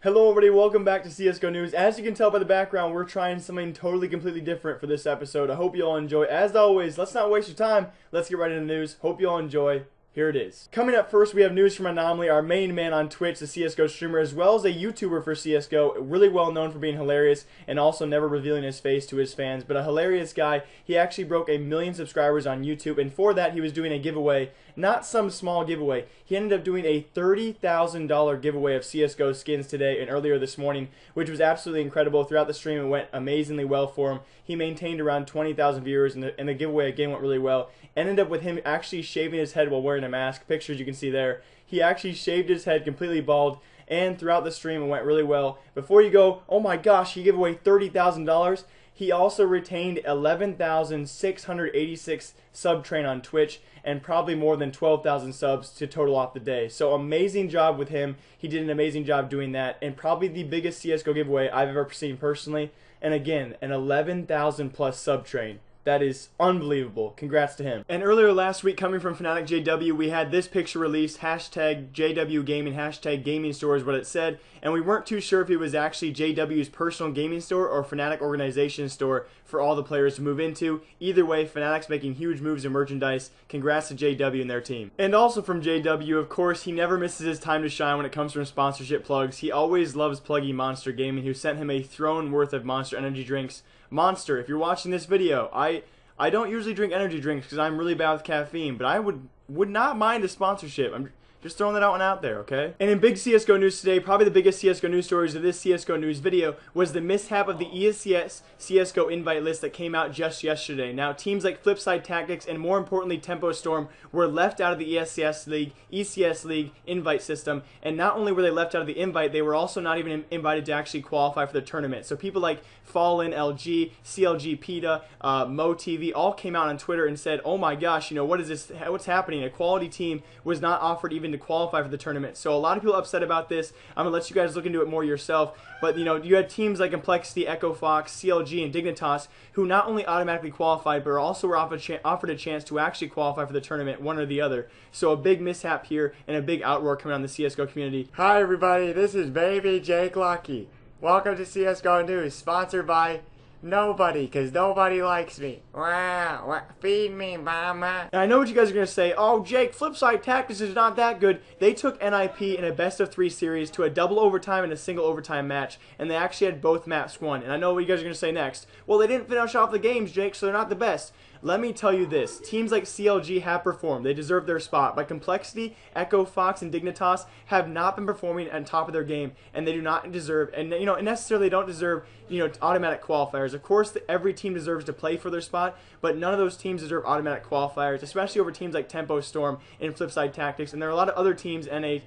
Hello everybody, welcome back to CSGO News. As you can tell by the background, we're trying something totally completely different for this episode. I hope you all enjoy. As always, let's not waste your time. Let's get right into the news. Hope you all enjoy. Here it is. Coming up first, we have news from Anomaly, our main man on Twitch, the CSGO streamer, as well as a YouTuber for CSGO, really well known for being hilarious and also never revealing his face to his fans, but a hilarious guy. He actually broke 1 million subscribers on YouTube, and for that, he was doing a giveaway, not some small giveaway. He ended up doing a $30,000 giveaway of CSGO skins today and earlier this morning, which was absolutely incredible. Throughout the stream, it went amazingly well for him. He maintained around 20,000 viewers, and the giveaway again went really well. Ended up with him actually shaving his head while wearing a mask. Pictures you can see there. He actually shaved his head completely bald, and throughout the stream it went really well. Before you go, oh my gosh, he gave away $30,000. He also retained 11,686 sub train on Twitch and probably more than 12,000 subs to total off the day. So amazing job with him. He did an amazing job doing that, and probably the biggest CSGO giveaway I've ever seen personally. And again, an 11,000 plus sub train. That is unbelievable. Congrats to him. And earlier last week, coming from Fanatic JW, we had this picture released, hashtag JW Gaming, hashtag gaming store is what it said, and we weren't too sure if it was actually JW's personal gaming store or Fanatic organization store for all the players to move into. Either way, Fanatic's making huge moves in merchandise. Congrats to JW and their team. And also from JW, of course, he never misses his time to shine when it comes from sponsorship plugs. He always loves plugging Monster Gaming, who sent him a throne worth of Monster energy drinks. Monster, if you're watching this video, I don't usually drink energy drinks because I'm really bad with caffeine, but I would not mind a sponsorship. I'm just throwing that one out there, okay? And in big CSGO news today, probably the biggest CSGO news stories of this CSGO news video was the mishap of the ECS CSGO invite list that came out just yesterday. Now, teams like Flipside Tactics and more importantly Tempo Storm were left out of the ECS League invite system, and not only were they left out of the invite, they were also not even invited to actually qualify for the tournament. So people like Fallen, LG, CLG, PETA, MoTV all came out on Twitter and said, oh my gosh, you know, what is this? What's happening? A quality team was not offered even to qualify for the tournament. So a lot of people upset about this. I'm going to let you guys look into it more yourself. But, you know, you had teams like Complexity, Echo Fox, CLG, and Dignitas who not only automatically qualified, but also were offered a chance to actually qualify for the tournament, one or the other. So a big mishap here and a big outroar coming on the CSGO community. Hi everybody, this is Baby Jake Lucky. Welcome to CSGO News, sponsored by nobody, because nobody likes me. Wow, feed me, mama. And I know what you guys are going to say, oh Jake, Flipside Tactics is not that good. They took NIP in a best of 3 series to a double overtime and a single overtime match, and they actually had both maps won. And I know what you guys are going to say next. Well, they didn't finish off the games, Jake, so they're not the best. Let me tell you this, teams like CLG have performed. They deserve their spot. But Complexity, Echo Fox, and Dignitas have not been performing on top of their game, and they do not deserve, and you know, necessarily don't deserve, you know, automatic qualifiers. Of course, every team deserves to play for their spot, but none of those teams deserve automatic qualifiers, especially over teams like Tempo Storm and Flipside Tactics. And there are a lot of other teams, NA,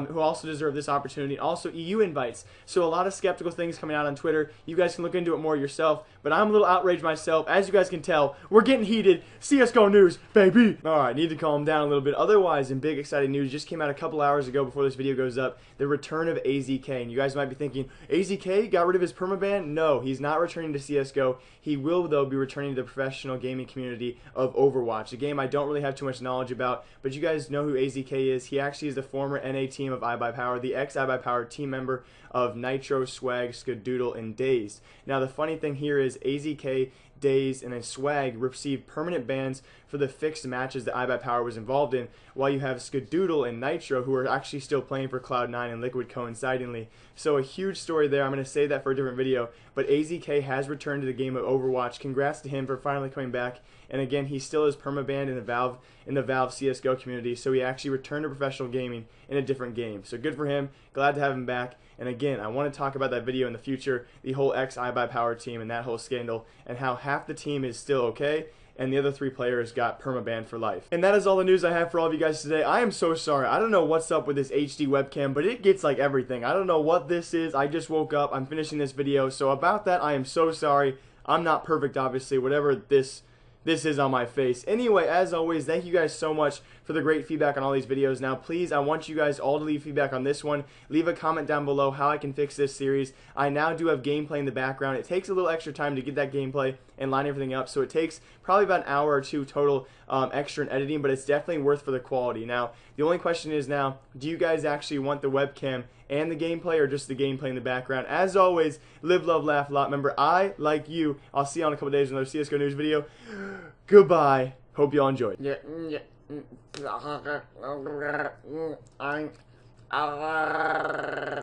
who also deserve this opportunity. Also, EU invites. So a lot of skeptical things coming out on Twitter. You guys can look into it more yourself, but I'm a little outraged myself. As you guys can tell, we're getting heated. CSGO News, baby! Alright, need to calm down a little bit. Otherwise, in big exciting news, just came out a couple hours ago before this video goes up, the return of AZK. And you guys might be thinking, AZK got rid of his permaban? No, he's not returning to CSGO. He will, though, be returning to the professional gaming community of Overwatch, a game I don't really have too much knowledge about, but you guys know who AZK is. He actually is the former NA team of iBUYPOWER, the ex-iBUYPOWER team member of Nitro, Swag, Skadoodle, and Dazed. Now, the funny thing here is AZK, Dazed, and then Swag received permanent bans for the fixed matches that iBUYPOWER was involved in, while you have Skadoodle and Nitro, who are actually still playing for Cloud9 and Liquid coincidingly. So a huge story there. I'm going to save that for a different video, but AZK has returned to the game of Overwatch. Congrats to him for finally coming back. And again, he still is permabanned in the Valve CSGO community, so he actually returned to professional gaming in a different game. So good for him. Glad to have him back. And again, I want to talk about that video in the future, the whole ex-iBUYPOWER team and that whole scandal, and how half the team is still okay, and the other 3 players got permabanned for life. And that is all the news I have for all of you guys today. I am so sorry. I don't know what's up with this HD webcam, but it gets like everything. I don't know what this is. I just woke up. I'm finishing this video. So about that, I am so sorry. I'm not perfect, obviously. Whatever this is on my face. Anyway, as always, thank you guys so much for the great feedback on all these videos. Now, please, I want you guys all to leave feedback on this one. Leave a comment down below how I can fix this series. I now do have gameplay in the background. It takes a little extra time to get that gameplay and line everything up, so it takes probably about an hour or 2 total extra in editing, but it's definitely worth for the quality. Now, the only question is now, do you guys actually want the webcam and the gameplay, or just the gameplay in the background. As always, live, love, laugh a lot. Remember, I like you. I'll see you in a couple days with another CSGO news video. Goodbye. Hope you all enjoyed. Yeah.